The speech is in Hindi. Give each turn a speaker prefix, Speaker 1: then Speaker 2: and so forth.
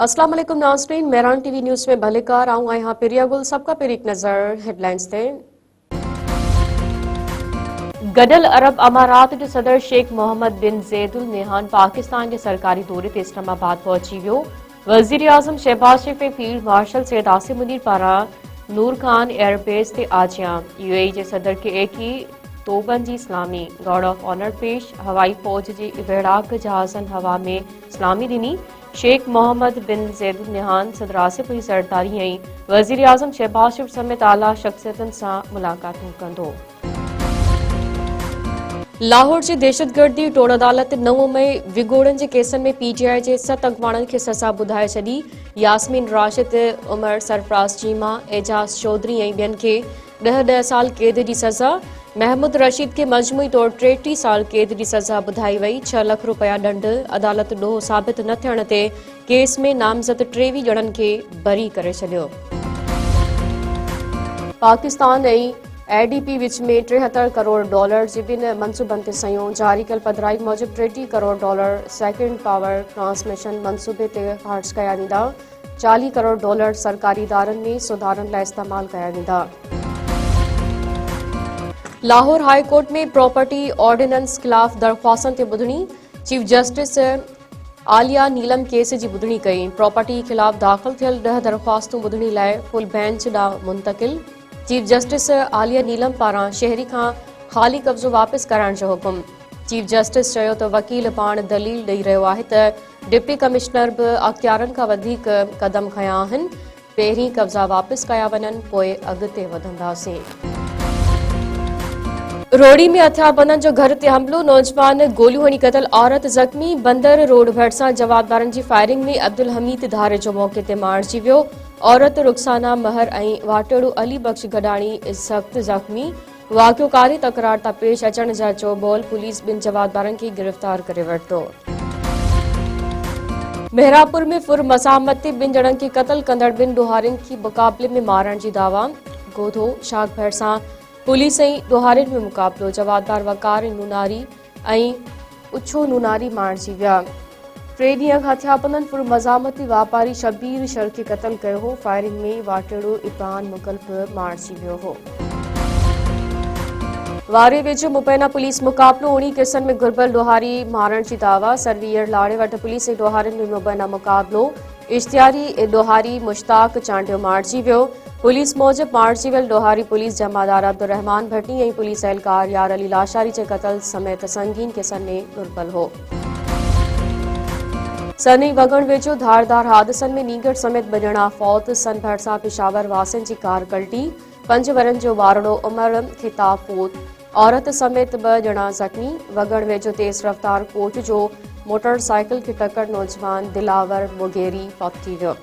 Speaker 1: अस्सलाम वालेकुम नाज़रीन, मेहरान टीवी न्यूज़ में भलेकार आऊँ यहाँ पिरिया गुल सबका पर एक नज़र हेडलाइंस थे। गडल अरब अमारात के सदर शेख मोहम्मद बिन ज़ैद अल नहयान पाकिस्तान के सरकारी दौरे ते इस्लामाबाद पहुंची वियो। वज़ीर आज़म शहबाज शरीफ ऐं फील्ड मार्शल सैयद आसिम मुनीर पारां नूर खान एयरबेस ते आजियां। यूएई के सदर के एकी तोबन जी इस्लामी गार्ड ऑफ ऑनर पेश। हवाई फौज जी बेड़ाक जहाज़न हवा में इस्लामी दिनी। शेख मोहम्मद बिन ज़ैद अल नहयान सदर आसिफ जी सरदारी ऐं वज़ीर आज़म शहबाज शरीफ समेत आला शख्सियतुनि सां मुलाक़ातूं कंदो। लाहौर जी दहशतगर्दी टोड़ अदालत 9 मई विगोड़नि जे केसनि में पीटीआई जे 7 अॻवाननि खे सज़ा ॿुधाए छॾी। यास्मीन राशिद, उमर सरफराज़ चीमा, एजाज चौधरी ऐं ॿियनि खे 10 साल क़ैद जी सज़ा। महमूद रशीद खे मजमूई तौर 33 साल क़ैद जी सज़ा ॿुधाई वई। 6 लाख रुपया ॾंड। अदालत ॾोह साबित न थियण ते केस में नामज़द 23 ॼणनि खे बरी करे छॾियो। पाकिस्तान ऐं एडीपी विच में $73 करोड़ जी बिन मनसूबनि ते सयूं जारी कल पधराई मूजिब $30 करोड़ सेकेंड पावर ट्रांसमिशन मनसूबे ते ख़र्च कया वेंदा। $40 करोड़ सरकारी इदारनि में सुधारनि लाइ इस्तेमाल कया वेंदा। लाहौर हाई कोर्ट में प्रॉपर्टी ऑर्डिनेंस खिलाफ दरख्वास्तनि ते ॿुधणी। चीफ जस्टिस आलिया नीलम केस जी ॿुधणी कई। प्रॉपर्टी खिलाफ दाख़िल थियल 10 दरख्वास्तूं ॿुधणी लाइ फुल बेंच ॾांहुं मुंतक़िल। चीफ जस्टिस आलिया नीलम पारां शहरी खां ख़ाली कब्ज़ो वापसि कराइण जो हुकुम। चीफ जस्टिस चयो त वकील पाण दलील ॾेई रहियो आहे त डिप्टी कमिश्नर बि अख़्तियारनि खां वधीक क़दम खंया आहिनि। पहिरीं कब्ज़ा वापसि कया वञनि, पोइ अॻिते वधंदासीं। रोड़ी में हथियारबंदनि जो घर ते हमलो। नौजवान गोलियूं हणी क़तल, औरत ज़ख़्मी। बंदर रोड भरिसां जवाबदारनि जी फायरिंग में अब्दुल हमीद धारे जो मौके ते मारिजी वियो। औरत रुखसाना महर ऐं वाटेड़ो अली बख्श गडाणी सख़्त ज़ख़्मी। वाक़ियो कारी तकरार तां पेश अचण जा चौबोल। पुलिस 2 जवाबदारनि खे गिरफ़्तार करे वरितो। मेहरापुर में फुर मज़ामत ते 2 ॼणनि खे क़तल कंदड़ 2 ॾोहारियुनि खे मुक़ाबले में मारण जी दावा। गोधो शाख भरिसां पुलिस ऐं ॾोहारियुनि में मुक़ाबलो। जवाबदार वकार नूनारी ऐं उछो नूनारी मारिजी विया। 3 ॾींहं खां हथियारबंदनि फुर मज़ामती वापारी शबीर शर खे क़तल कयो हो। फायरिंग में वाटेड़ो इब्रान मुगल बि मारिजी वियो हो। वारे वेझो मुबैना पुलिस मुक़ाबलो। 19 केसनि में घुरबल ॾोहारी मारण जी दावा। सर्वियर लाड़े वटि पुलिस ऐं ॾोहारियुनि में मुबैना मुक़ाबलो। इश्तियारी ॾोहारी मुश्ताक चांडियो मारिजी वियो। पुलिस मूजिब मारिजी वियल ॾोहारी पुलिस जमादार अब्दुल रहमान भट्टी ऐं पुलिस एहलकार यार अली लाशारी जे क़तल समेत संगीन केसनि में घुरबल हो। सनी वगण वेझो धारदार हादसनि में नीगढ़ समेत 2 ॼणा फौत। सन भरिसां पेशावर वासियुनि जी कार कल्टी। 5 वरनि जो वारड़ो उमर ख़िताब फौत। औरत समेत 2 ॼणा ज़ख़्मी। वगण वेझो तेज़ रफ़्तार कोच जो मोटरसाइकिल खे टक्कर। नौजवान दिलावर मुगेरी फौत थी वियो।